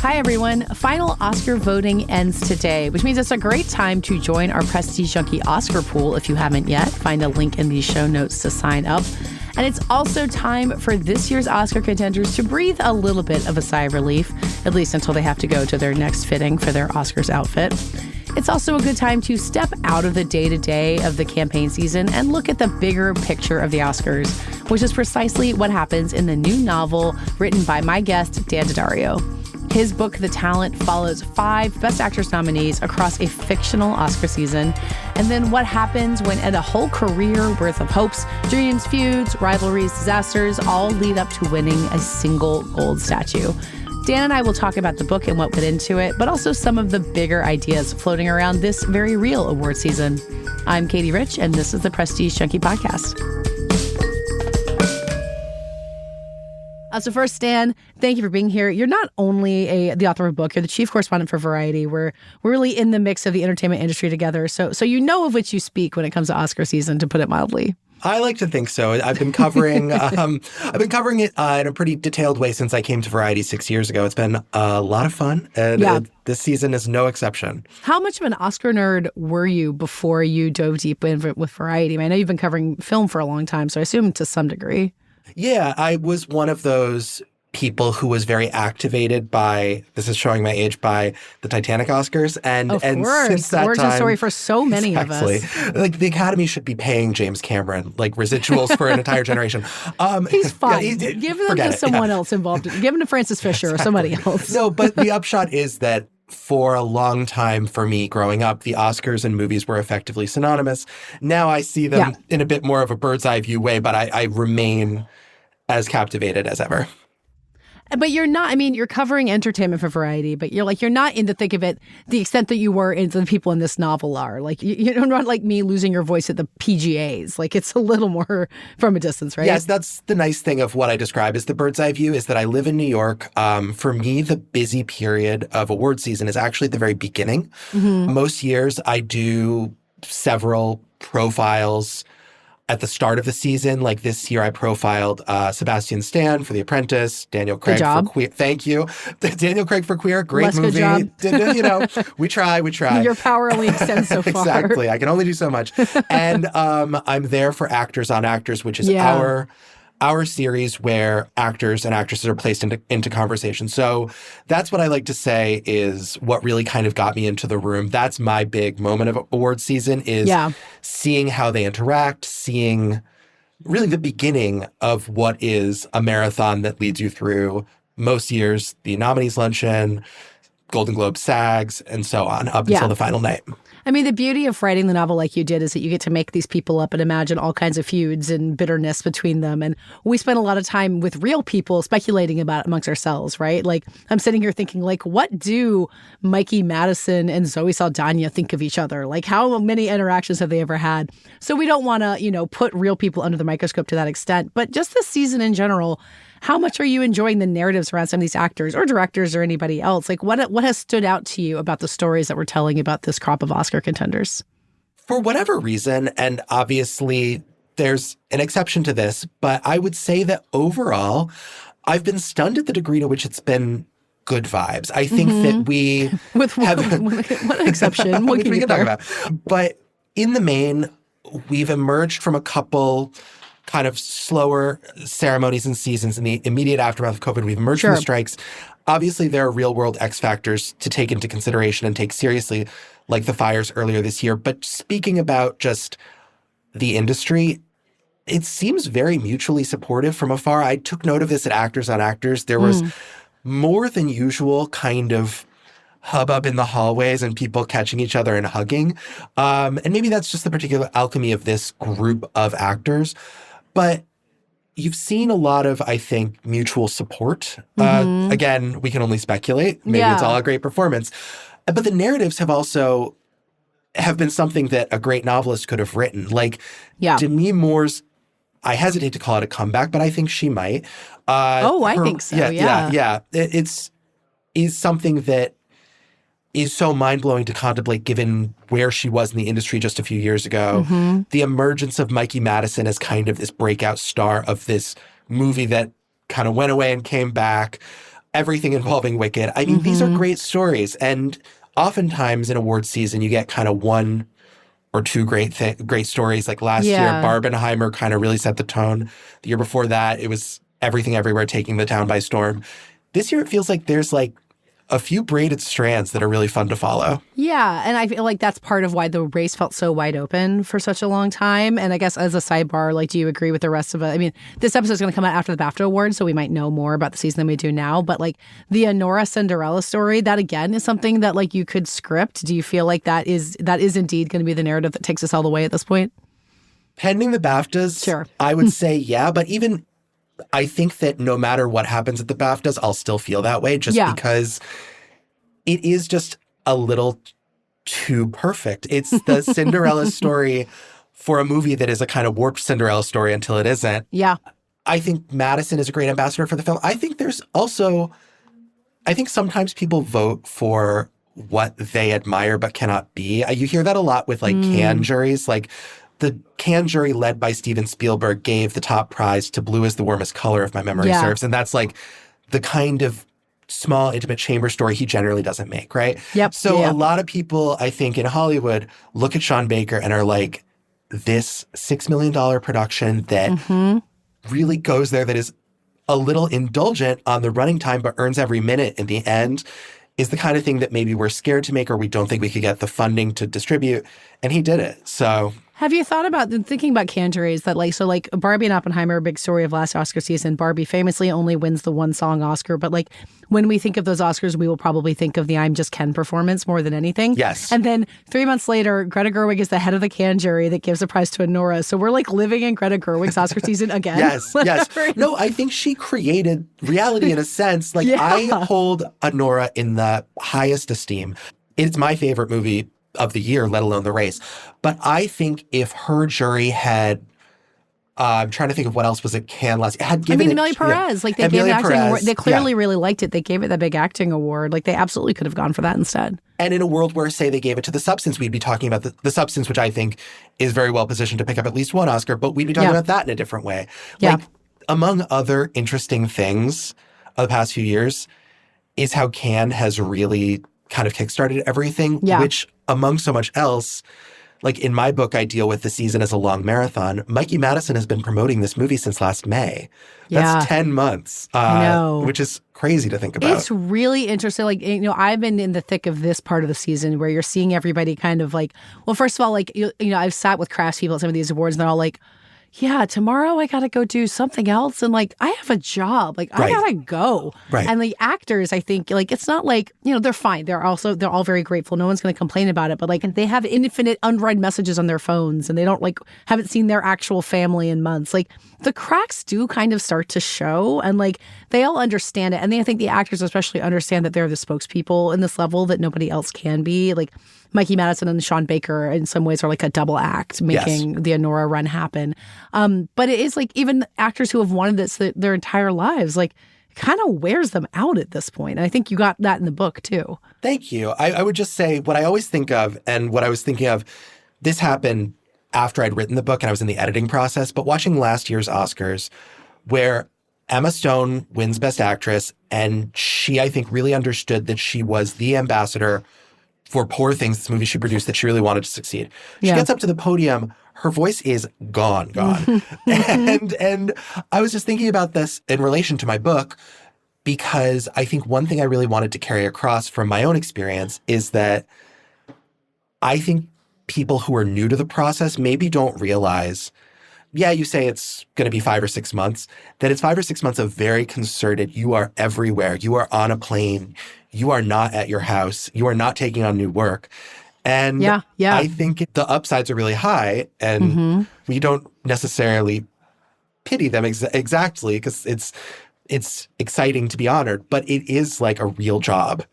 Hi, everyone. Final Oscar voting ends today, which means it's a great time to join our Prestige Junkie Oscar pool if you haven't yet. Find a link in the show notes to sign up. And it's also time for this year's Oscar contenders to breathe a little bit of a sigh of relief, at least until they have to go to their next fitting for their Oscars outfit. It's also a good time to step out of the day-to-day of the campaign season and look at the bigger picture of the Oscars, which is precisely what happens in the new novel written by my guest, Dan Daddario. His book, The Talent, follows 5 Best Actress nominees across a fictional Oscar season, and then what happens when a whole career worth of hopes, dreams, feuds, rivalries, disasters all lead up to winning a single gold statue. Dan and I will talk about the book and what went into it, but also some of the bigger ideas floating around this very real award season. I'm Katey Rich, and this is the Prestige Junkie Podcast. So first, Dan, thank you for being here. You're not only the author of a book, you're the chief correspondent for Variety. We're really in the mix of the entertainment industry together. So you know of which you speak when it comes to Oscar season, to put it mildly. I like to think so. I've been covering it in a pretty detailed way since I came to Variety 6 years ago. It's been a lot of fun, and this season is no exception. How much of an Oscar nerd were you before you dove deep in with Variety? I know you've been covering film for a long time, so I assume to some degree. Yeah, I was one of those people who was very activated by, this is showing my age, by the Titanic Oscars. And since that origin time, story for so many of us. Like, the Academy should be paying James Cameron, like, residuals for an entire generation. He's fine. Give them to someone else involved. Give them to Francis Fisher or somebody else. No, but the upshot is that for a long time for me growing up, the Oscars and movies were effectively synonymous. Now I see them in a bit more of a bird's eye view way, but I remain as captivated as ever. But you're not, you're covering entertainment for Variety, but you're not in the thick of it the extent that you were into the people in this novel are. Like, you're not like me losing your voice at the PGAs. Like, it's a little more from a distance, right? Yes, that's the nice thing of what I describe as the bird's eye view, is that I live in New York. For me, the busy period of award season is actually at the very beginning. Mm-hmm. Most years, I do several profiles at the start of the season. Like this year, I profiled Sebastian Stan for The Apprentice, Daniel Craig for Queer. Thank you. Daniel Craig for Queer, great movie. Good job. We try. Your power only extends so far. Exactly. I can only do so much. And I'm there for Actors on Actors, which is our series where actors and actresses are placed into conversation. So that's what I like to say is what really kind of got me into the room. That's my big moment of award season, is seeing how they interact, seeing really the beginning of what is a marathon that leads you through most years, the nominees luncheon, Golden Globe SAGs, and so on, up until the final night. The beauty of writing the novel like you did is that you get to make these people up and imagine all kinds of feuds and bitterness between them. And we spend a lot of time with real people speculating about it amongst ourselves, right? Like, I'm sitting here thinking, like, what do Mikey Madison and Zoe Saldana think of each other? Like, how many interactions have they ever had? So we don't want to, put real people under the microscope to that extent. But just this season in general, how much are you enjoying the narratives around some of these actors or directors or anybody else? Like, what has stood out to you about the stories that we're telling about this crop of Oscar contenders? For whatever reason, and obviously there's an exception to this, but I would say that overall, I've been stunned at the degree to which it's been good vibes. I think that we what exception? What can we talk about? But in the main, we've emerged from a couple kind of slower ceremonies and seasons in the immediate aftermath of COVID. We've emerged from the strikes. Obviously, there are real-world X factors to take into consideration and take seriously, like the fires earlier this year. But speaking about just the industry, it seems very mutually supportive from afar. I took note of this at Actors on Actors. There was more than usual kind of hubbub in the hallways and people catching each other and hugging. And maybe that's just the particular alchemy of this group of actors. But you've seen a lot of, I think, mutual support. Again, we can only speculate. Maybe it's all a great performance. But the narratives have been something that a great novelist could have written. Like Demi Moore's, I hesitate to call it a comeback, but I think she might. I think so, yeah. It's something that is so mind-blowing to contemplate given where she was in the industry just a few years ago. The emergence of Mikey Madison as kind of this breakout star of this movie that kind of went away and came back. everything involving Wicked. I mean, these are great stories. And oftentimes in awards season, you get kind of one or two great stories. Like last year, Barbenheimer kind of really set the tone. The year before that, it was Everything Everywhere taking the town by storm. This year, it feels like there's like a few braided strands that are really fun to follow. Yeah, and I feel like that's part of why the race felt so wide open for such a long time. And I guess as a sidebar, like, do you agree with the rest of it? I mean, this episode is going to come out after the BAFTA Awards, so we might know more about the season than we do now. But like the Honora Cinderella story, that again is something that like you could script. Do you feel like that is indeed going to be the narrative that takes us all the way at this point? Pending the BAFTAs, sure. I would say yeah. But even I think that no matter what happens at the BAFTAs, I'll still feel that way just because it is just a little too perfect. It's the Cinderella story for a movie that is a kind of warped Cinderella story until it isn't. Yeah. I think Madison is a great ambassador for the film. I think sometimes people vote for what they admire but cannot be. You hear that a lot with like Cannes juries. Like the Cannes jury led by Steven Spielberg gave the top prize to Blue is the Warmest Color, if my memory serves. And that's like the kind of small, intimate chamber story he generally doesn't make, right? Yep. So a lot of people, I think, in Hollywood look at Sean Baker and are like, this $6 million production that really goes there, that is a little indulgent on the running time but earns every minute in the end, is the kind of thing that maybe we're scared to make or we don't think we could get the funding to distribute. And he did it. So have you thought about thinking about Cannes juries that like Barbie and Oppenheimer, a big story of last Oscar season. Barbie famously only wins the one song Oscar, but like when we think of those Oscars, we will probably think of the I'm Just Ken performance more than anything. Yes. And then 3 months later, Greta Gerwig is the head of the Cannes jury that gives a prize to Honora. So we're like living in Greta Gerwig's Oscar season again. Yes. No, I think she created reality in a sense. Like I hold Honora in the highest esteem. It's my favorite movie of the year, let alone the race. But I think if her jury had, I'm trying to think of what else was at Cannes last year. Had given Amelia Perez, like they gave the acting award. They clearly really liked it. They gave it that big acting award. Like they absolutely could have gone for that instead. And in a world where, say, they gave it to The Substance, we'd be talking about the Substance, which I think is very well positioned to pick up at least one Oscar, but we'd be talking about that in a different way. Like, among other interesting things of the past few years is how Cannes has really kind of kickstarted everything, which among so much else, like in my book, I deal with the season as a long marathon. Mikey Madison has been promoting this movie since last May. That's 10 months, which is crazy to think about. It's really interesting. Like, you know, I've been in the thick of this part of the season where you're seeing everybody kind of like, well, first of all, like, you know, I've sat with craftspeople at some of these awards and they're all like, yeah, tomorrow I got to go do something else. And like, I have a job. Like, I got to go. Right. And the actors, I think, like, it's not like, you know, they're fine. They're all very grateful. No one's going to complain about it. But like, they have infinite unread messages on their phones and they don't like, haven't seen their actual family in months. Like, the cracks do kind of start to show and like, they all understand it. And I think the actors especially understand that they're the spokespeople in this level that nobody else can be. Like, Mikey Madison and Sean Baker in some ways are like a double act making the Honora run happen. But it is like even actors who have wanted this their entire lives, like kind of wears them out at this point. And I think you got that in the book too. Thank you. I would just say what I always think of and what I was thinking of, this happened after I'd written the book and I was in the editing process, but watching last year's Oscars where Emma Stone wins Best Actress and she, I think, really understood that she was the ambassador for Poor Things, this movie she produced that she really wanted to succeed. She gets up to the podium, her voice is gone. and I was just thinking about this in relation to my book because I think one thing I really wanted to carry across from my own experience is that I think people who are new to the process maybe don't realize, you say it's going to be 5 or 6 months, that it's 5 or 6 months of very concerted, you are everywhere, you are on a plane, you are not at your house, you are not taking on new work. And I think the upsides are really high and we don't necessarily pity them exactly because it's exciting to be honored, but it is like a real job.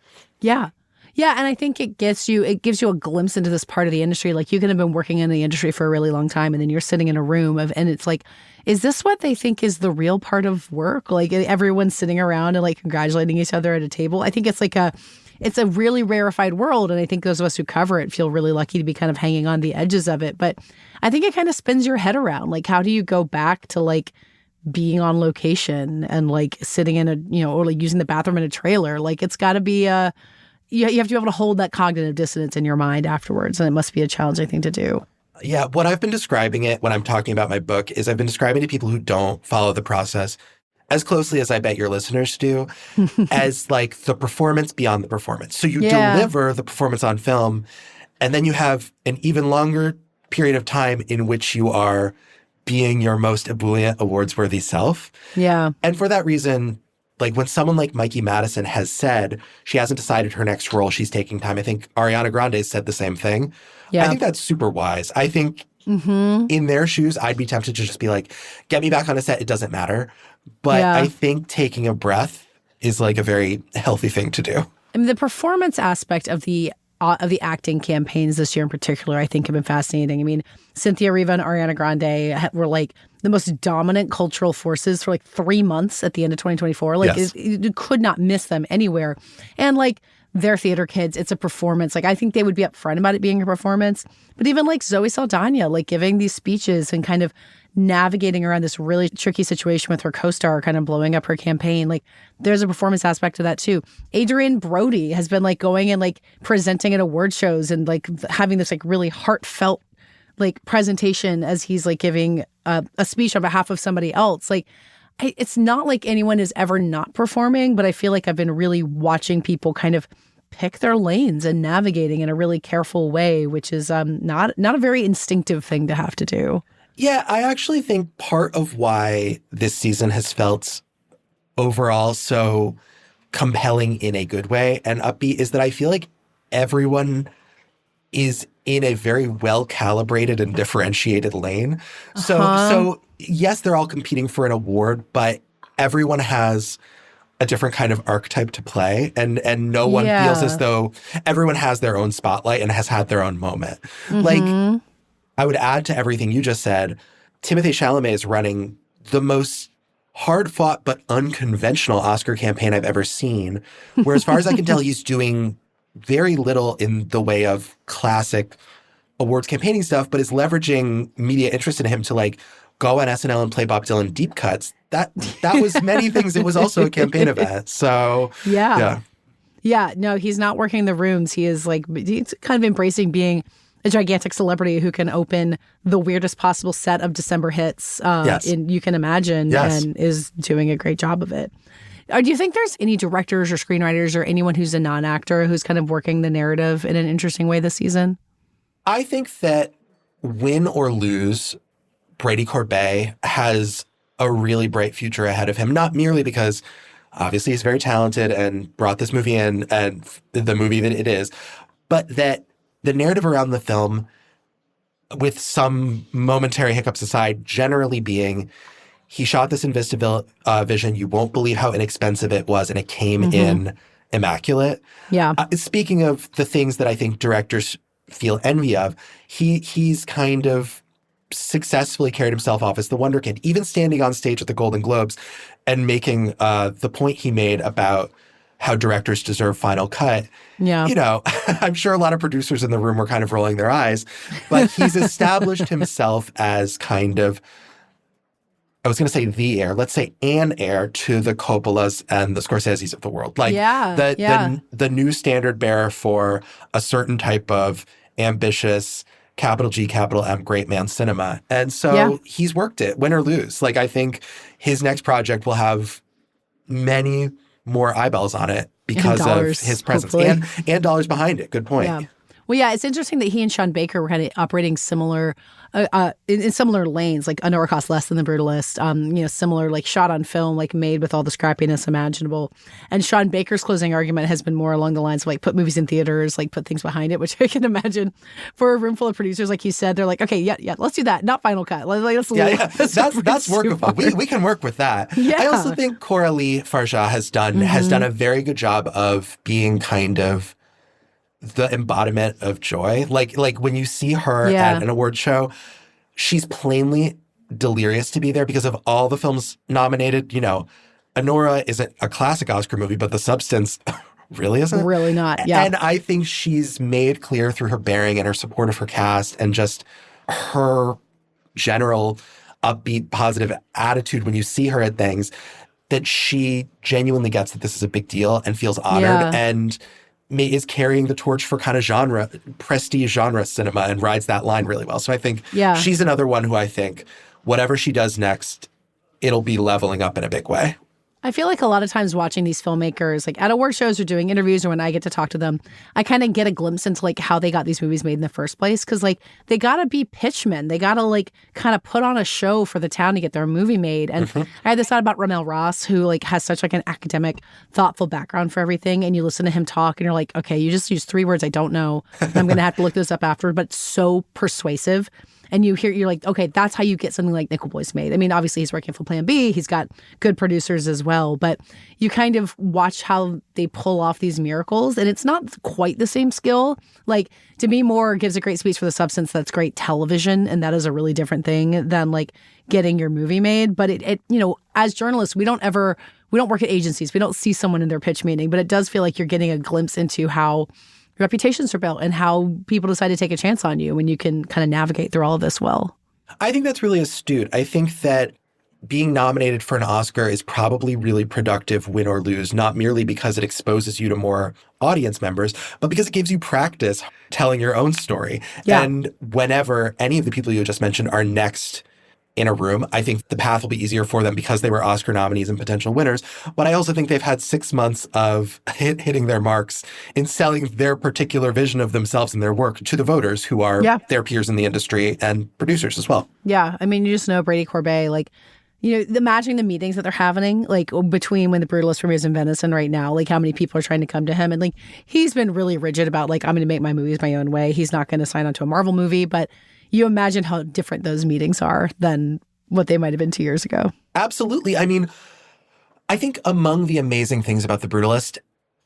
Yeah. Yeah, and I think it gives you a glimpse into this part of the industry. Like you can have been working in the industry for a really long time and then you're sitting in a room and it's like, is this what they think is the real part of work? Like everyone's sitting around and like congratulating each other at a table. I think it's a really rarefied world. And I think those of us who cover it feel really lucky to be kind of hanging on the edges of it. But I think it kind of spins your head around. Like, how do you go back to like being on location and like sitting in a, or like using the bathroom in a trailer. Like it's got to be you have to be able to hold that cognitive dissonance in your mind afterwards. And it must be a challenging thing to do. Yeah, what I've been describing it when I'm talking about my book is I've been describing to people who don't follow the process as closely as I bet your listeners do, as like the performance beyond the performance. So you deliver the performance on film, and then you have an even longer period of time in which you are being your most ebullient, awards-worthy self. Yeah. And for that reason, like when someone like Mikey Madison has said she hasn't decided her next role, she's taking time. I think Ariana Grande said the same thing. Yeah. I think that's super wise. I think in their shoes, I'd be tempted to just be like, get me back on a set. It doesn't matter. But I think taking a breath is like a very healthy thing to do. I mean, the performance aspect of the acting campaigns this year in particular, I think have been fascinating. I mean, Cynthia Erivo and Ariana Grande were like the most dominant cultural forces for like 3 months at the end of 2024. Like you could not miss them anywhere. And like they're theater kids. It's a performance. Like I think they would be upfront about it being a performance. But even like Zoe Saldana, like giving these speeches and kind of navigating around this really tricky situation with her co-star kind of blowing up her campaign. Like there's a performance aspect to that too. Adrian Brody has been like going and like presenting at award shows and like having this like really heartfelt like presentation as he's like giving a speech on behalf of somebody else. Like it's not like anyone is ever not performing, but I feel like I've been really watching people kind of pick their lanes and navigating in a really careful way, which is not a very instinctive thing to have to do. Yeah, I actually think part of why this season has felt overall so compelling in a good way and upbeat is that I feel like everyone is in a very well-calibrated and differentiated lane. So yes, they're all competing for an award, but everyone has a different kind of archetype to play, and no one feels as though everyone has their own spotlight and has had their own moment. Like, I would add to everything you just said, Timothée Chalamet is running the most hard-fought but unconventional Oscar campaign I've ever seen, where as far as I can tell, he's doing very little in the way of classic awards campaigning stuff, but is leveraging media interest in him to like go on SNL and play Bob Dylan deep cuts. That was many things. It was also a campaign event. So yeah, no, he's not working the rooms. He's kind of embracing being a gigantic celebrity who can open the weirdest possible set of December hits you can imagine, and is doing a great job of it. Do you think there's any directors or screenwriters or anyone who's a non-actor who's kind of working the narrative in an interesting way this season? I think that win or lose, Brady Corbet has a really bright future ahead of him, not merely because obviously he's very talented and brought this movie in and the movie that it is, but that the narrative around the film, with some momentary hiccups aside, generally being he shot this in VistaVision. You won't believe how inexpensive it was, and it came in immaculate. Yeah. Speaking of the things that I think directors feel envy of, he's kind of successfully carried himself off as the wonder kid, even standing on stage at the Golden Globes and making the point he made about how directors deserve final cut. Yeah. You know, I'm sure a lot of producers in the room were kind of rolling their eyes, but he's established himself as kind of, I was going to say the heir, let's say an heir to the Coppolas and the Scorseses of the world. Like the new standard bearer for a certain type of ambitious, capital G, capital M, great man cinema. And so he's worked it, win or lose. Like I think his next project will have many more eyeballs on it because dollars, of his presence and dollars behind it. Good point. Yeah. Well, yeah, it's interesting that he and Sean Baker were kind of operating similar in similar lanes, like A Nora Costs Less Than the Brutalist, similar, like shot on film, like made with all the scrappiness imaginable. And Sean Baker's closing argument has been more along the lines of like put movies in theaters, like put things behind it, which I can imagine for a room full of producers, like you said, they're like, okay, yeah, let's do that. Not final cut. That's workable. We can work with that. Yeah. I also think Coralie Farja has done a very good job of being kind of the embodiment of joy. Like when you see her at an award show, she's plainly delirious to be there because of all the films nominated. You know, Anora isn't a classic Oscar movie, but The Substance really isn't. Really not, yeah. And I think she's made clear through her bearing and her support of her cast and just her general upbeat, positive attitude when you see her at things, that she genuinely gets that this is a big deal and feels honored and is carrying the torch for kind of prestige genre cinema and rides that line really well. So I think she's another one who I think whatever she does next, it'll be leveling up in a big way. I feel like a lot of times watching these filmmakers, like at award shows or doing interviews or when I get to talk to them, I kind of get a glimpse into like how they got these movies made in the first place. Cause like they gotta be pitchmen. They gotta like kind of put on a show for the town to get their movie made. And I had this thought about Ramel Ross, who like has such like an academic, thoughtful background for everything. And you listen to him talk and you're like, okay, you just used 3 words I don't know. And I'm gonna have to look this up afterward, but it's so persuasive. And you're like, okay, that's how you get something like Nickel Boys made. I mean, obviously he's working for Plan B. He's got good producers as well. But you kind of watch how they pull off these miracles. And it's not quite the same skill. Like, Demi Moore gives a great speech for The Substance. That's great television. And that is a really different thing than like getting your movie made. But it you know, as journalists, we don't work at agencies. We don't see someone in their pitch meeting. But it does feel like you're getting a glimpse into how reputations are built and how people decide to take a chance on you when you can kind of navigate through all of this well. I think that's really astute. I think that being nominated for an Oscar is probably really productive, win or lose, not merely because it exposes you to more audience members, but because it gives you practice telling your own story. Yeah. And whenever any of the people you just mentioned are next in a room, I think the path will be easier for them because they were Oscar nominees and potential winners. But I also think they've had 6 months of hitting their marks in selling their particular vision of themselves and their work to the voters who are their peers in the industry and producers as well. Yeah. I mean, you just know Brady Corbet, like, you know, imagining the meetings that they're having, like between when The Brutalist premieres in Venice and right now, like how many people are trying to come to him. And like, he's been really rigid about like, I'm going to make my movies my own way. He's not going to sign on to a Marvel movie, but you imagine how different those meetings are than what they might have been 2 years ago. Absolutely. I mean, I think among the amazing things about The Brutalist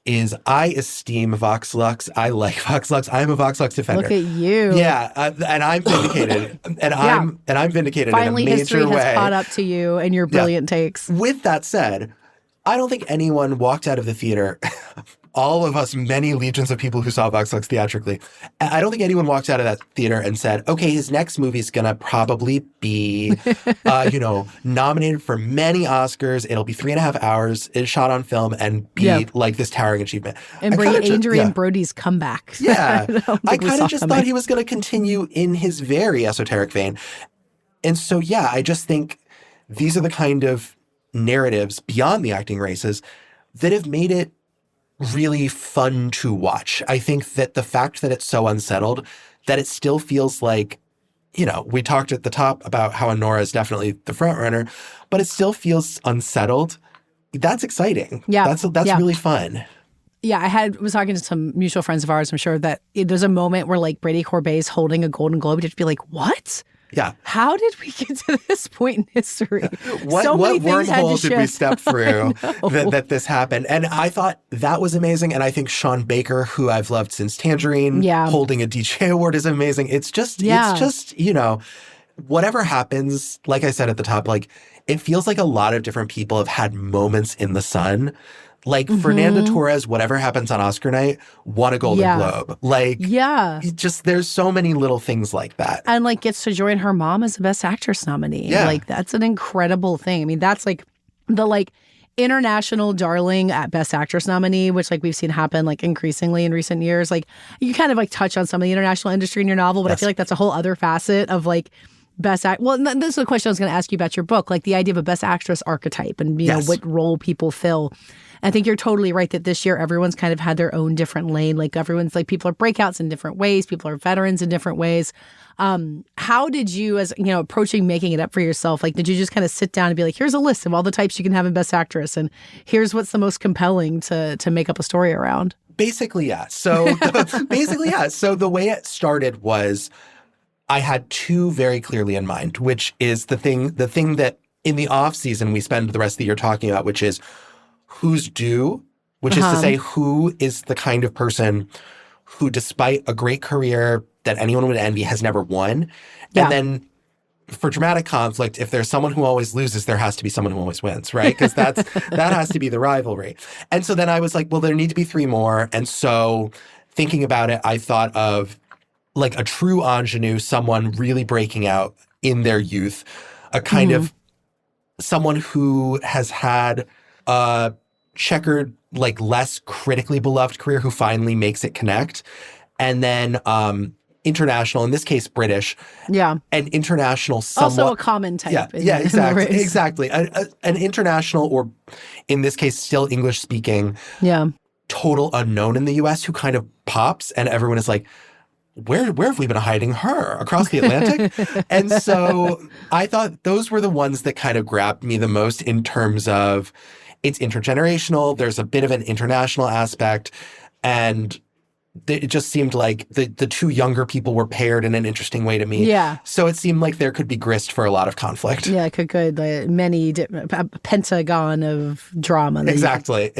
is I esteem Vox Lux. I like Vox Lux. I'm a Vox Lux defender. Look at you. Yeah, and I'm vindicated. I'm vindicated Finally, in a major history way. has caught up to you and your brilliant takes. With that said, I don't think anyone walked out of the theater all of us, many legions of people who saw Vox Lux theatrically, I don't think anyone walked out of that theater and said, okay, his next movie's going to probably be, nominated for many Oscars. It'll be 3.5 hours. It's shot on film and be like this towering achievement. And Adrian Brody's comeback. Yeah. I kind of just thought he was going to continue in his very esoteric vein. And so, yeah, I just think these are the kind of narratives beyond the acting races that have made it really fun to watch. I think that the fact that it's so unsettled, that it still feels like, we talked at the top about how Honora is definitely the front runner, but it still feels unsettled. That's exciting. Yeah. That's really fun. Yeah, I was talking to some mutual friends of ours. I'm sure that there's a moment where like Brady Corbet's holding a Golden Globe. You'd be like, what? Yeah. How did we get to this point in history? What wormhole did we step through that this happened? And I thought that was amazing. And I think Sean Baker, who I've loved since Tangerine, holding a DJ award is amazing. It's just, whatever happens, like I said at the top, like it feels like a lot of different people have had moments in the sun. Like Fernanda Torres, whatever happens on Oscar night, won a Golden Globe. There's so many little things like that. And like gets to join her mom as a Best Actress nominee. Yeah. Like that's an incredible thing. I mean, that's like the like international darling at Best Actress nominee, which like we've seen happen like increasingly in recent years. Like you kind of like touch on some of the international industry in your novel, but I feel like that's a whole other facet of like Best Act. Well, this is the question I was going to ask you about your book, like the idea of a Best Actress archetype and, know, what role people fill. I think you're totally right that this year everyone's kind of had their own different lane. Like everyone's like people are breakouts in different ways. People are veterans in different ways. How did you, as approaching making it up for yourself, like did you just kind of sit down and be like, here's a list of all the types you can have in Best Actress and here's what's the most compelling to make up a story around? Basically, yeah. So So the way it started was I had two very clearly in mind, which is the thing that in the off season we spend the rest of the year talking about, which is who's due, which is to say who is the kind of person who, despite a great career that anyone would envy, has never won. Yeah. And then for dramatic conflict, if there's someone who always loses, there has to be someone who always wins, right? Because that has to be the rivalry. And so then I was like, well, there need to be three more. And so thinking about it, I thought of like a true ingenue, someone really breaking out in their youth. a kind of someone who has had a checkered, like less critically beloved career who finally makes it connect. And then international, in this case, British. Yeah. And international somewhat. Also a common type. Exactly. In the race. Exactly. An international, or in this case, still English speaking. Yeah. Total unknown in the US who kind of pops and everyone is like, where have we been hiding her? Across the Atlantic? And so I thought those were the ones that kind of grabbed me the most in terms of it's intergenerational. There's a bit of an international aspect. And it just seemed like the two younger people were paired in an interesting way to me. Yeah. So it seemed like there could be grist for a lot of conflict. Yeah, it could. A pentagon of drama. Exactly.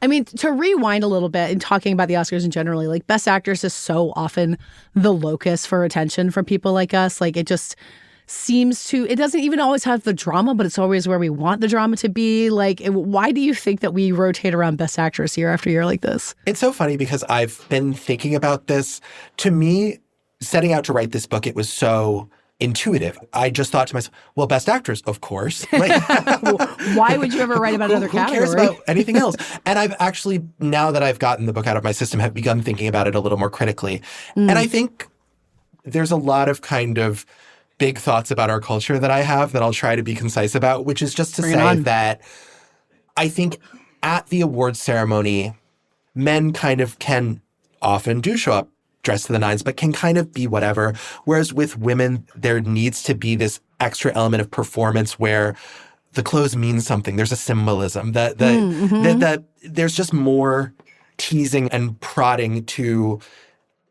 I mean, to rewind a little bit and talking about the Oscars in generally, like Best Actress is so often the locus for attention from people like us. Like it just seems to, it doesn't even always have the drama, but it's always where we want the drama to be. Like, why do you think that we rotate around Best Actress year after year like this? It's so funny because I've been thinking about this. To me, setting out to write this book, it was so intuitive. I just thought to myself, well, Best Actress, of course. Like, why would you ever write about another category? Who cares about anything else? And I've actually, now that I've gotten the book out of my system, have begun thinking about it a little more critically. And I think there's a lot of kind of big thoughts about our culture that I have that I'll try to be concise about, which is just to say that I think at the awards ceremony, men kind of can often do show up dressed to the nines, but can kind of be whatever. Whereas with women, there needs to be this extra element of performance where the clothes mean something. There's a symbolism that there's just more teasing and prodding to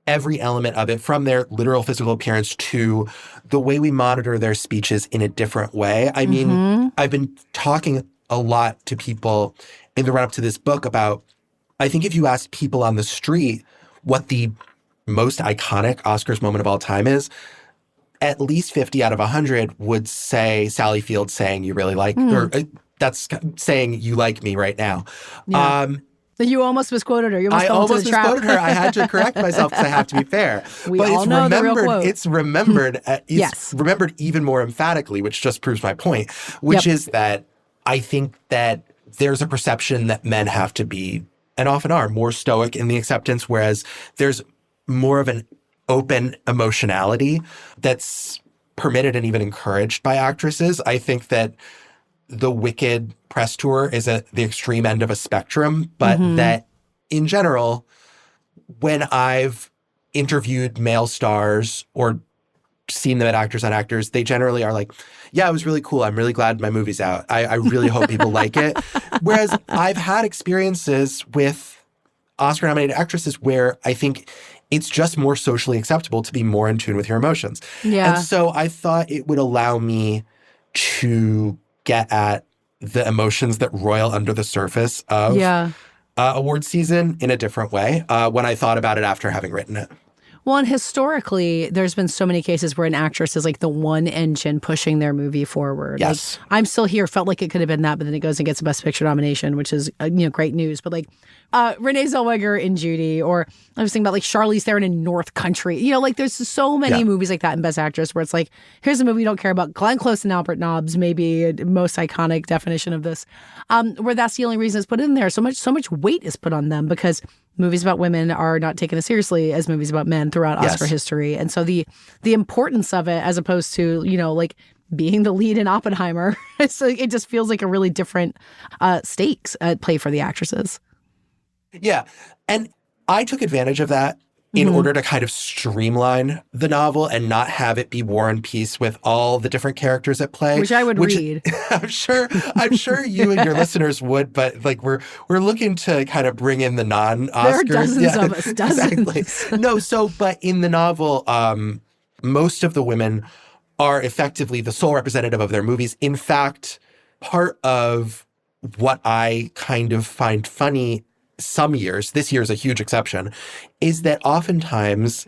every element of it, from their literal physical appearance to the way we monitor their speeches in a different way. I mean, I've been talking a lot to people in the run-up to this book about, I think if you ask people on the street what the most iconic Oscars moment of all time is, at least 50 out of 100 would say Sally Field saying you really like, or that's saying you like me right now. Yeah. You almost misquoted her. I almost misquoted her. I had to correct myself because I have to be fair. But all know the real quote. It's remembered. Yes. Remembered even more emphatically, which just proves my point, which is that I think that there's a perception that men have to be, and often are, more stoic in the acceptance, whereas there's more of an open emotionality that's permitted and even encouraged by actresses. I think that the Wicked press tour is at the extreme end of a spectrum, but that in general, when I've interviewed male stars or seen them at Actors on Actors, they generally are like, yeah, it was really cool. I'm really glad my movie's out. I really hope people like it. Whereas I've had experiences with Oscar-nominated actresses where I think it's just more socially acceptable to be more in tune with your emotions. Yeah. And so I thought it would allow me to get at the emotions that roil under the surface of award season in a different way when I thought about it after having written it. Well, and historically, there's been so many cases where an actress is like the one engine pushing their movie forward. Yes. Like, I'm Still Here felt like it could have been that, but then it goes and gets a Best Picture nomination, which is great news. But like Renee Zellweger in Judy, or I was thinking about like Charlize Theron in North Country. Like there's so many movies like that in Best Actress where it's like, here's a movie you don't care about. Glenn Close and Albert Nobbs, maybe most iconic definition of this, where that's the only reason it's put in there. So much weight is put on them because movies about women are not taken as seriously as movies about men throughout Oscar history. And so the importance of it, as opposed to, like being the lead in Oppenheimer, so it just feels like a really different stakes at play for the actresses. Yeah. And I took advantage of that in order to kind of streamline the novel and not have it be War and Peace with all the different characters at play. Which I would read. I'm sure you and your listeners would, but like we're looking to kind of bring in the non-Oscars. There are dozens of us, dozens. Exactly. No, but in the novel, most of the women are effectively the sole representative of their movies. In fact, part of what I kind of find funny some years, this year is a huge exception, is that oftentimes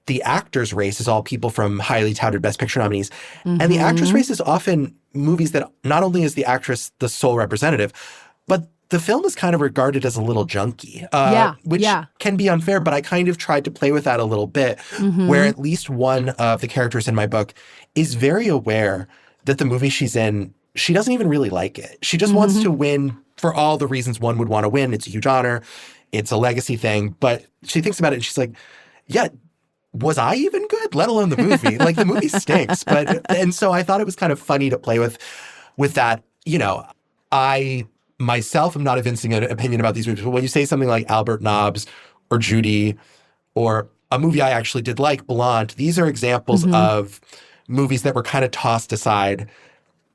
the actor's race is all people from highly touted Best Picture nominees. And the actress race is often movies that not only is the actress the sole representative, but the film is kind of regarded as a little junky, which can be unfair, but I kind of tried to play with that a little bit, where at least one of the characters in my book is very aware that the movie she's in, she doesn't even really like it. She just wants to win for all the reasons one would want to win. It's a huge honor. It's a legacy thing. But she thinks about it and she's like, yeah, was I even good? Let alone the movie. Like, the movie stinks. And so I thought it was kind of funny to play with that. You know, I myself am not evincing an opinion about these movies, but when you say something like Albert Nobbs or Judy or a movie I actually did like, Blonde, these are examples of movies that were kind of tossed aside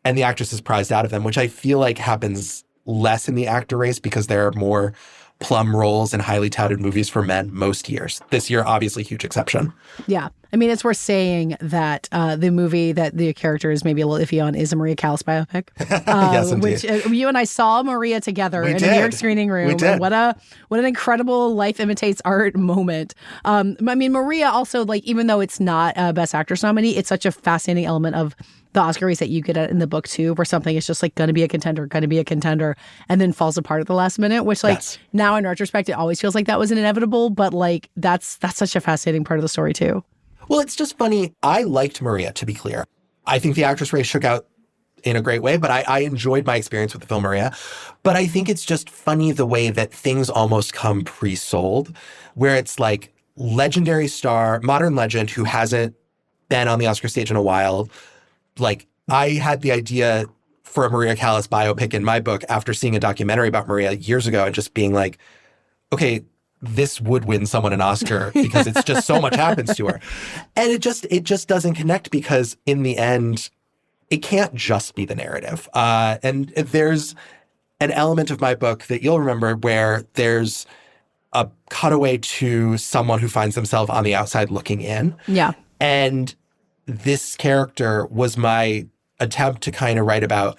and the actress is prized out of them, which I feel like happens less in the actor race because there are more plum roles in highly touted movies for men most years. This year, obviously, huge exception. Yeah. I mean, it's worth saying that the movie that the character is maybe a little iffy on is a Maria Callas biopic. Yes, indeed. Which you and I saw Maria together in a New York screening room. We did. What an incredible life imitates art moment. I mean, Maria also, like, even though it's not a Best Actress nominee, it's such a fascinating element of the Oscar race that you get at in the book too, where something is just like going to be a contender, and then falls apart at the last minute, which now in retrospect, it always feels like that was inevitable. But like, that's such a fascinating part of the story too. Well, it's just funny. I liked Maria, to be clear. I think the actress race shook out in a great way, but I enjoyed my experience with the film Maria. But I think it's just funny the way that things almost come pre-sold, where it's like legendary star, modern legend who hasn't been on the Oscar stage in a while. Like, I had the idea for a Maria Callas biopic in my book after seeing a documentary about Maria years ago and just being like, okay, this would win someone an Oscar because it's just so much happens to her. And it just doesn't connect because in the end, it can't just be the narrative. And there's an element of my book that you'll remember where there's a cutaway to someone who finds themselves on the outside looking in. Yeah. And this character was my attempt to kind of write about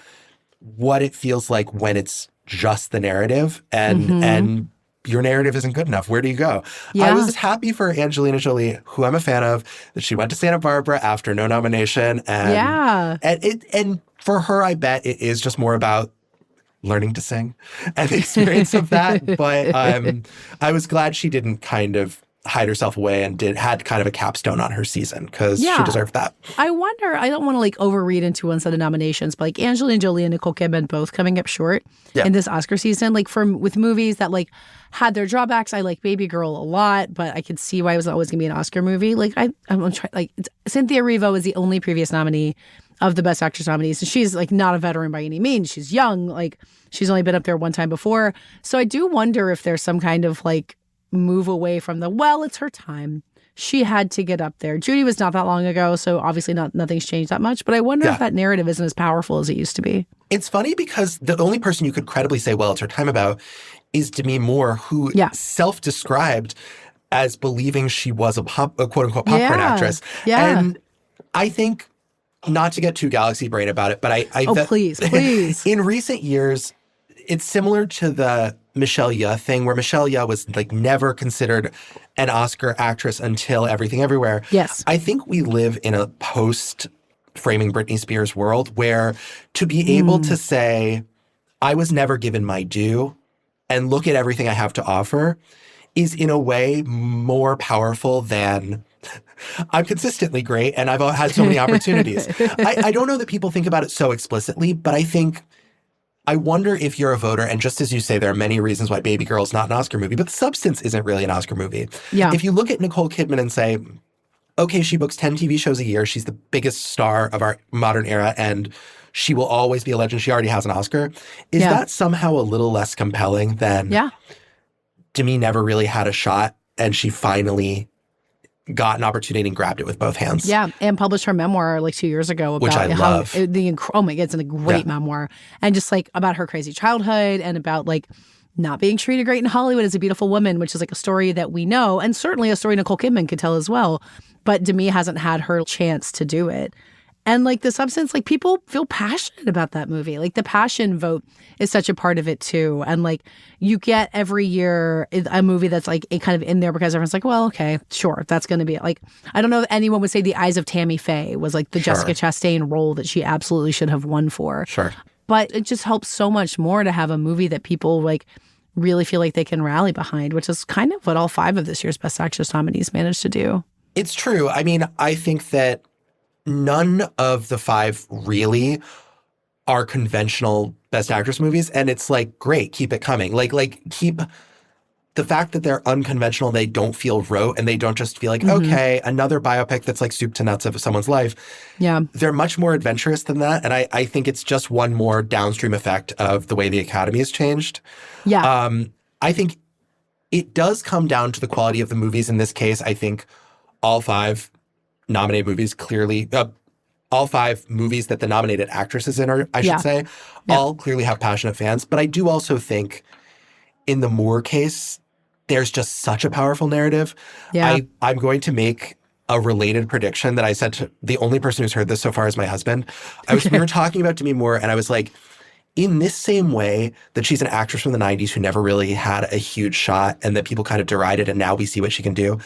what it feels like when it's just the narrative and your narrative isn't good enough. Where do you go? Yeah. I was happy for Angelina Jolie, who I'm a fan of, that she went to Santa Barbara after no nomination. And for her, I bet it is just more about learning to sing and the experience of that. But I was glad she didn't kind of hide herself away and had kind of a capstone on her season because she deserved that. I wonder, I don't want to like overread into one set of nominations, but like Angelina Jolie and Nicole Kidman both coming up short in this Oscar season. Like with movies that like had their drawbacks, I like Baby Girl a lot, but I could see why it was always going to be an Oscar movie. Like I'm trying, like Cynthia Erivo is the only previous nominee of the Best Actress nominees. So she's like not a veteran by any means. She's young. Like she's only been up there one time before. So I do wonder if there's some kind of like move away from it's her time. She had to get up there. Judy was not that long ago, so obviously nothing's changed that much. But I wonder if that narrative isn't as powerful as it used to be. It's funny because the only person you could credibly say, it's her time about is Demi Moore, who self-described as believing she was a quote-unquote popcorn actress. Yeah. And I think, not to get too galaxy brain about it, but please. In recent years, it's similar to the Michelle Yeoh thing, where Michelle Yeoh was like never considered an Oscar actress until Everything Everywhere. Yes. I think we live in a post-Framing Britney Spears world where to be able to say, I was never given my due and look at everything I have to offer is in a way more powerful than I'm consistently great and I've had so many opportunities. I don't know that people think about it so explicitly, but I wonder if you're a voter, and just as you say, there are many reasons why Baby Girl is not an Oscar movie, but Substance isn't really an Oscar movie. Yeah. If you look at Nicole Kidman and say, okay, she books 10 TV shows a year, she's the biggest star of our modern era, and she will always be a legend, she already has an Oscar, is that somehow a little less compelling than Demi never really had a shot, and she finally got an opportunity and grabbed it with both hands. Yeah, and published her memoir like 2 years ago about which I love. Oh my God, it's a great memoir. And just like about her crazy childhood and about like not being treated great in Hollywood as a beautiful woman, which is like a story that we know, and certainly a story Nicole Kidman could tell as well. But Demi hasn't had her chance to do it. And like the Substance, like people feel passionate about that movie. Like the passion vote is such a part of it too. And like you get every year a movie that's like it kind of in there because everyone's like, well, okay, sure, that's going to be it. Like, I don't know if anyone would say The Eyes of Tammy Faye was like the Jessica Chastain role that she absolutely should have won for. Sure. But it just helps so much more to have a movie that people like really feel like they can rally behind, which is kind of what all 5 of this year's Best Actress nominees managed to do. It's true. I mean, I think that none of the 5 really are conventional Best Actress movies. And it's like, great, keep it coming. Like keep the fact that they're unconventional, they don't feel rote, and they don't just feel like, okay, another biopic that's like soup to nuts of someone's life. Yeah. They're much more adventurous than that. And I think it's just one more downstream effect of the way the Academy has changed. Yeah. I think it does come down to the quality of the movies. In this case, I think all 5 nominated movies clearly, all 5 movies that the nominated actress is in, or I should say, all clearly have passionate fans. But I do also think in the Moore case, there's just such a powerful narrative. Yeah. I'm going to make a related prediction that I said to the only person who's heard this so far is my husband. We were talking about Demi Moore, and I was like, in this same way that she's an actress from the 90s who never really had a huge shot and that people kind of derided, and now we see what she can do.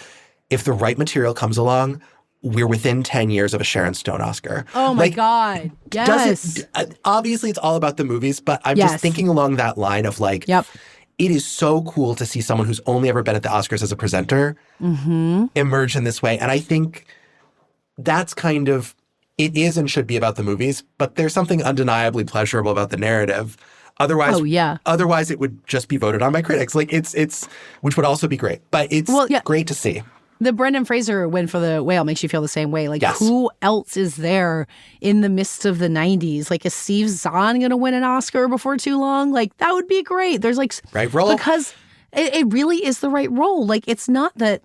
If the right material comes along, we're within 10 years of a Sharon Stone Oscar. Oh my God. Yes. Obviously, it's all about the movies, but I'm just thinking along that line of like, it is so cool to see someone who's only ever been at the Oscars as a presenter emerge in this way. And I think that's kind of, it is and should be about the movies, but there's something undeniably pleasurable about the narrative. Otherwise it would just be voted on by critics. Like it's which would also be great. But it's great to see. The Brendan Fraser win for The Whale makes you feel the same way. Like, who else is there in the midst of the 90s? Like, is Steve Zahn going to win an Oscar before too long? Like, that would be great. There's like... Right role. Because it really is the right role. Like, it's not that,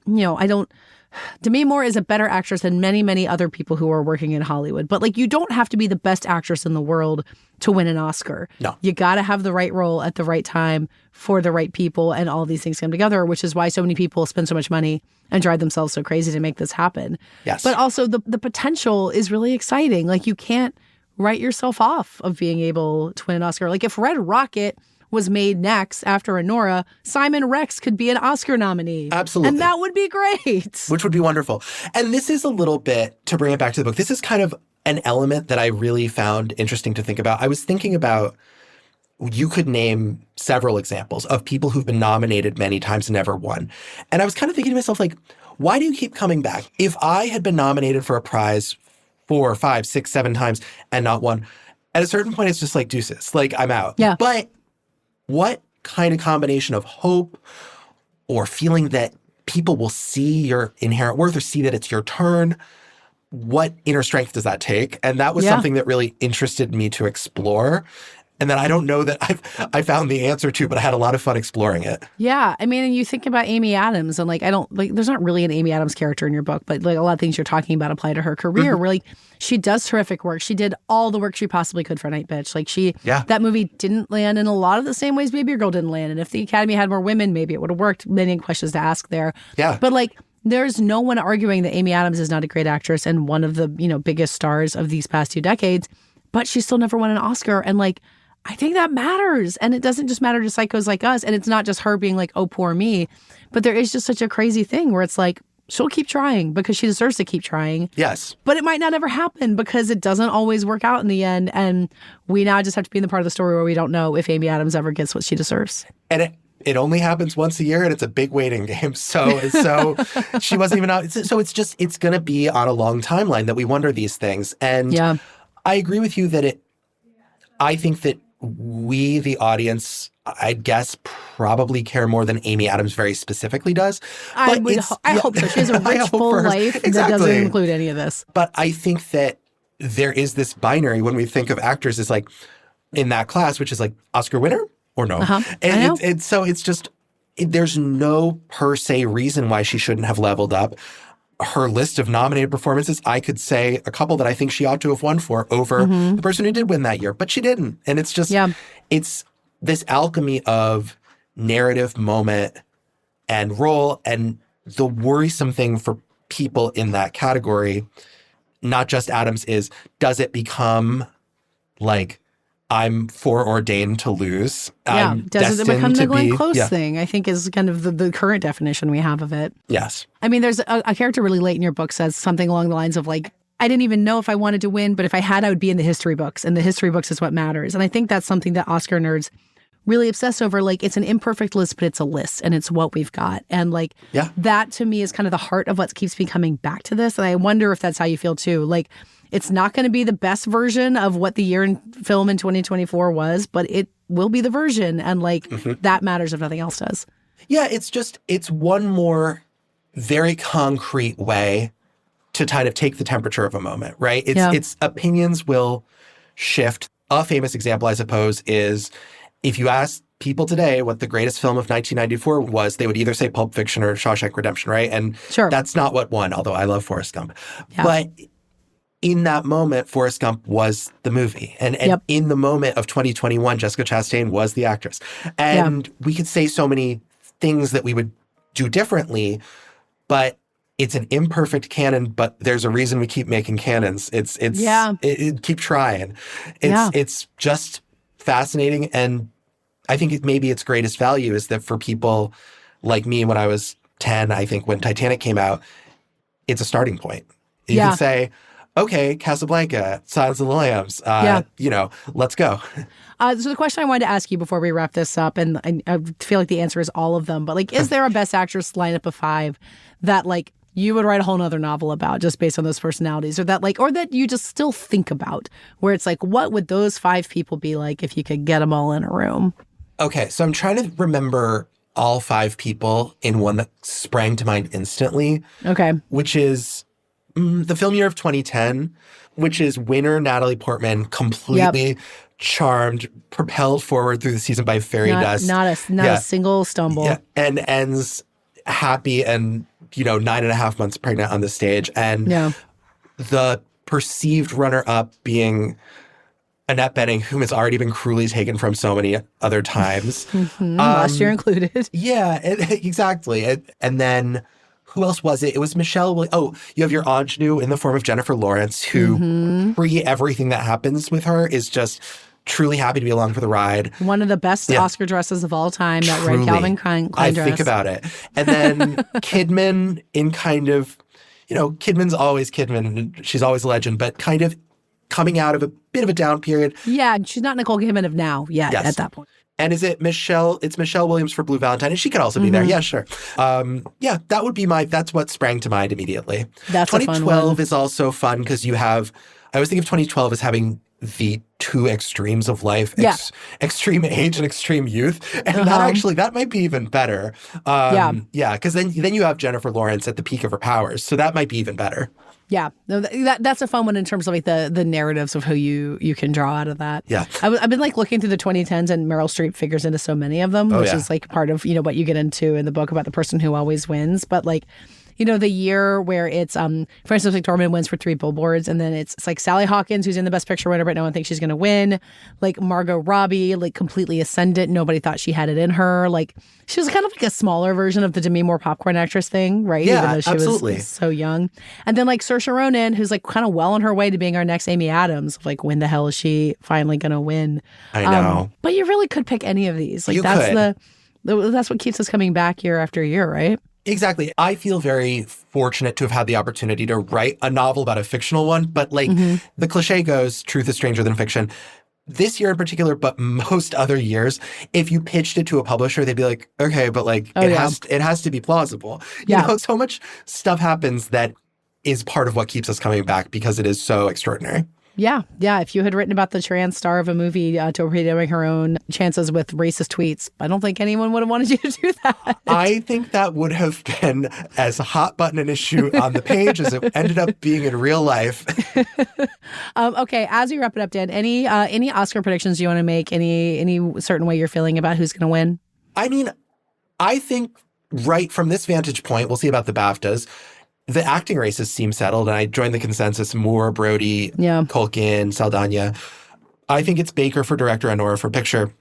Demi Moore is a better actress than many, many other people who are working in Hollywood. But, like, you don't have to be the best actress in the world to win an Oscar. No. You got to have the right role at the right time for the right people, and all these things come together, which is why so many people spend so much money and drive themselves so crazy to make this happen. Yes. But also the potential is really exciting. Like, you can't write yourself off of being able to win an Oscar. Like, if Red Rocket was made next after Anora, Simon Rex could be an Oscar nominee. Absolutely. And that would be great. Which would be wonderful. And this is a little bit, to bring it back to the book, this is kind of an element that I really found interesting to think about. I was thinking about, you could name several examples of people who've been nominated many times and never won. And I was kind of thinking to myself, like, why do you keep coming back? If I had been nominated for a prize 4, 5, 6, 7 times and not won, at a certain point, it's just like deuces. Like, I'm out. Yeah. But what kind of combination of hope or feeling that people will see your inherent worth or see that it's your turn, what inner strength does that take? And that was something that really interested me to explore. And then I don't know that I found the answer to, but I had a lot of fun exploring it. Yeah. I mean, and you think about Amy Adams, and there's not really an Amy Adams character in your book, but like a lot of things you're talking about apply to her career where like she does terrific work. She did all the work she possibly could for Night Bitch. Like that movie didn't land in a lot of the same ways Baby Girl didn't land. And if the Academy had more women, maybe it would have worked. Many questions to ask there. Yeah. But like, there's no one arguing that Amy Adams is not a great actress and one of the, biggest stars of these past 2 decades, but she still never won an Oscar. And like, I think that matters. And it doesn't just matter to psychos like us. And it's not just her being like, oh, poor me. But there is just such a crazy thing where it's like, she'll keep trying because she deserves to keep trying. Yes. But it might not ever happen because it doesn't always work out in the end. And we now just have to be in the part of the story where we don't know if Amy Adams ever gets what she deserves. And it only happens once a year, and it's a big waiting game. So she wasn't even out. So it's going to be on a long timeline that we wonder these things. And I agree with you that I think that we, the audience, I guess, probably care more than Amy Adams very specifically does. I hope so. She has a rich, full life that doesn't include any of this. But I think that there is this binary when we think of actors as like in that class, which is like Oscar winner or no. And so it's just, there's no per se reason why she shouldn't have leveled up. Her list of nominated performances, I could say a couple that I think she ought to have won for over the person who did win that year, but she didn't. And it's just, it's this alchemy of narrative, moment, and role. And the worrisome thing for people in that category, not just Adams, is does it become like, I'm foreordained to lose? Yeah. Does it become the Glenn Close thing? I think is kind of the current definition we have of it. Yes. I mean, there's a character really late in your book says something along the lines of like, I didn't even know if I wanted to win, but if I had, I would be in the history books. And the history books is what matters. And I think that's something that Oscar nerds really obsess over. Like, it's an imperfect list, but it's a list and it's what we've got. And like, that to me is kind of the heart of what keeps me coming back to this. And I wonder if that's how you feel too. Like, It's not going to be the best version of what the year in film in 2024 was, but it will be the version. And like that matters if nothing else does. Yeah, it's one more very concrete way to kind of take the temperature of a moment, right? It's opinions will shift. A famous example, I suppose, is if you ask people today what the greatest film of 1994 was, they would either say Pulp Fiction or Shawshank Redemption, right? And that's not what won, although I love Forrest Gump. Yeah. But in that moment, Forrest Gump was the movie. And in the moment of 2021, Jessica Chastain was the actress. And we could say so many things that we would do differently, but it's an imperfect canon, but there's a reason we keep making canons. Keep trying. It's just fascinating. And I think maybe its greatest value is that for people like me, when I was 10, I think when Titanic came out, it's a starting point. You can say, okay, Casablanca, Silence of the Lambs, let's go. So the question I wanted to ask you before we wrap this up, and I feel like the answer is all of them, but like, is there a best actress lineup of 5 that like you would write a whole nother novel about just based on those personalities, or that you just still think about, where it's like, what would those 5 people be like if you could get them all in a room? Okay, so I'm trying to remember all 5 people in one that sprang to mind instantly. Okay. Which is the film year of 2010, which is winner Natalie Portman, completely charmed, propelled forward through the season by fairy dust. Not a single stumble. Yeah, and ends happy and 9.5 months pregnant on the stage. And the perceived runner-up being Annette Bening, whom has already been cruelly taken from so many other times. Last year included. Yeah, exactly. And then who else was it? It was Michelle. You have your ingenue in the form of Jennifer Lawrence, who pre everything that happens with her is just truly happy to be along for the ride. One of the best Oscar dresses of all time, that red Calvin Klein dress. I think about it. And then Kidman in kind of, Kidman's always Kidman. She's always a legend, but kind of coming out of a bit of a down period. Yeah, she's not Nicole Kidman of now yet at that point. And is it Michelle? It's Michelle Williams for Blue Valentine, and she could also be there. Yeah, sure. That would be that's what sprang to mind immediately. That's 2012 is also fun because I always think of 2012 as having the 2 extremes of life, extreme age and extreme youth. And that might be even better. Because then you have Jennifer Lawrence at the peak of her powers. So that might be even better. Yeah, no, that's a fun one in terms of like the narratives of who you can draw out of that. Yeah, I've been like looking through the 2010s, and Meryl Streep figures into so many of them, which is like part of what you get into in the book about the person who always wins. But like, the year where it's Frances McDormand wins for 3 Billboards, and then it's like Sally Hawkins, who's in the Best Picture winner, but no one thinks she's going to win. Like Margot Robbie, like completely ascendant. Nobody thought she had it in her. Like she was kind of like a smaller version of the Demi Moore popcorn actress thing, right? Yeah, even though she absolutely. was so young. And then like Saoirse Ronan, who's like kind of well on her way to being our next Amy Adams. Like when the hell is she finally going to win? I know. But you really could pick any of these. Like that's what keeps us coming back year after year, right? Exactly. I feel very fortunate to have had the opportunity to write a novel about a fictional one, but like the cliche goes, truth is stranger than fiction. This year in particular, but most other years, if you pitched it to a publisher, they'd be like, okay, but like it has to be plausible. So much stuff happens that is part of what keeps us coming back because it is so extraordinary. Yeah. If you had written about the trans star of a movie torpedoing her own chances with racist tweets, I don't think anyone would have wanted you to do that. I think that would have been as hot button an issue on the page as it ended up being in real life. Okay, as we wrap it up, Dan, any Oscar predictions you want to make? Any certain way you're feeling about who's going to win? I mean, I think right from this vantage point, we'll see about the BAFTAs. The acting races seem settled, and I joined the consensus: Moore, Brody, Culkin, Saldana. I think it's Baker for director and Nora for picture.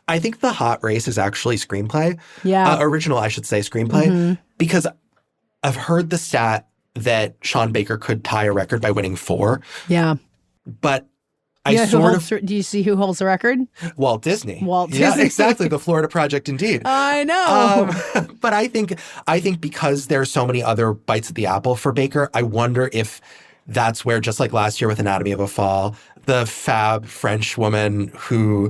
I think the hot race is actually screenplay. Yeah. Original, I should say, screenplay. Because I've heard the stat that Sean Baker could tie a record by winning 4. Yeah. But do you see who holds the record? Walt Disney. Yeah, exactly. The Florida Project, indeed. I know. But I think because there are so many other bites at the apple for Baker, I wonder if that's where, just like last year with Anatomy of a Fall, the fab French woman who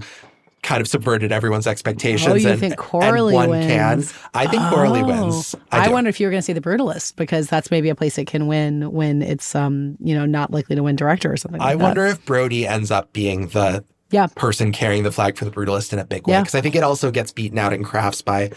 kind of subverted everyone's expectations. Oh, you think Coralie and one wins? I think Coralie wins. I wonder if you were going to say The Brutalist, because that's maybe a place it can win when it's not likely to win director or something like that. I wonder if Brody ends up being the person carrying the flag for The Brutalist in a big way, because I think it also gets beaten out in crafts by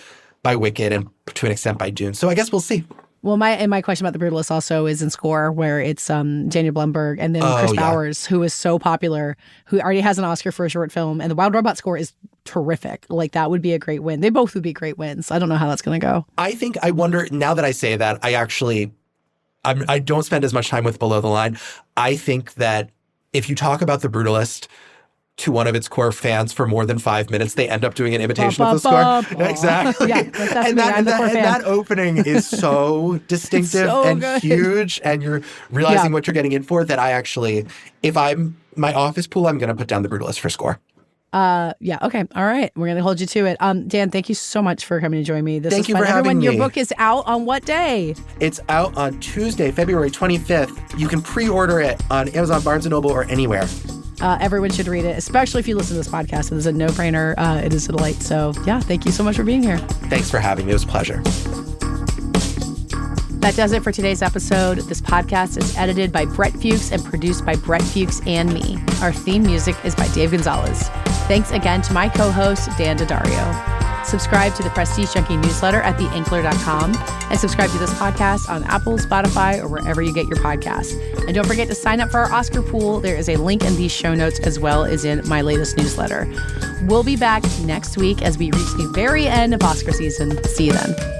Wicked and to an extent by Dune. So I guess we'll see. Well, my question about The Brutalist also is in score, where it's Daniel Blumberg and then Chris Bowers, who is so popular, who already has an Oscar for a short film, and the Wild Robot score is terrific. Like, that would be a great win. They both would be great wins. I don't know how that's going to go. I wonder, now that I say that, I don't spend as much time with Below the Line. I think that if you talk about The Brutalist to one of its core fans for more than 5 minutes, they end up doing an imitation of the score. Exactly. That's that opening is so distinctive and good. Huge, and you're realizing what you're getting in for, that I actually, if I'm my office pool, I'm going to put down The Brutalist for score. Okay. All right. We're going to hold you to it. Dan, thank you so much for coming to join me. This Thank you fun. for having me. Your book is out on what day? It's out on Tuesday, February 25th. You can pre-order it on Amazon, Barnes & Noble, or anywhere. Everyone should read it, especially if you listen to this podcast. It is a no-brainer. It is a delight. So, thank you so much for being here. Thanks for having me. It was a pleasure. That does it for today's episode. This podcast is edited by Brett Fuchs and produced by Brett Fuchs and me. Our theme music is by Dave Gonzalez. Thanks again to my co-host, Dan Daddario. Subscribe to the Prestige Junkie newsletter at theinkler.com and subscribe to this podcast on Apple, Spotify, or wherever you get your podcasts. And don't forget to sign up for our Oscar pool. There is a link in these show notes as well as in my latest newsletter. We'll be back next week as we reach the very end of Oscar season. See you then.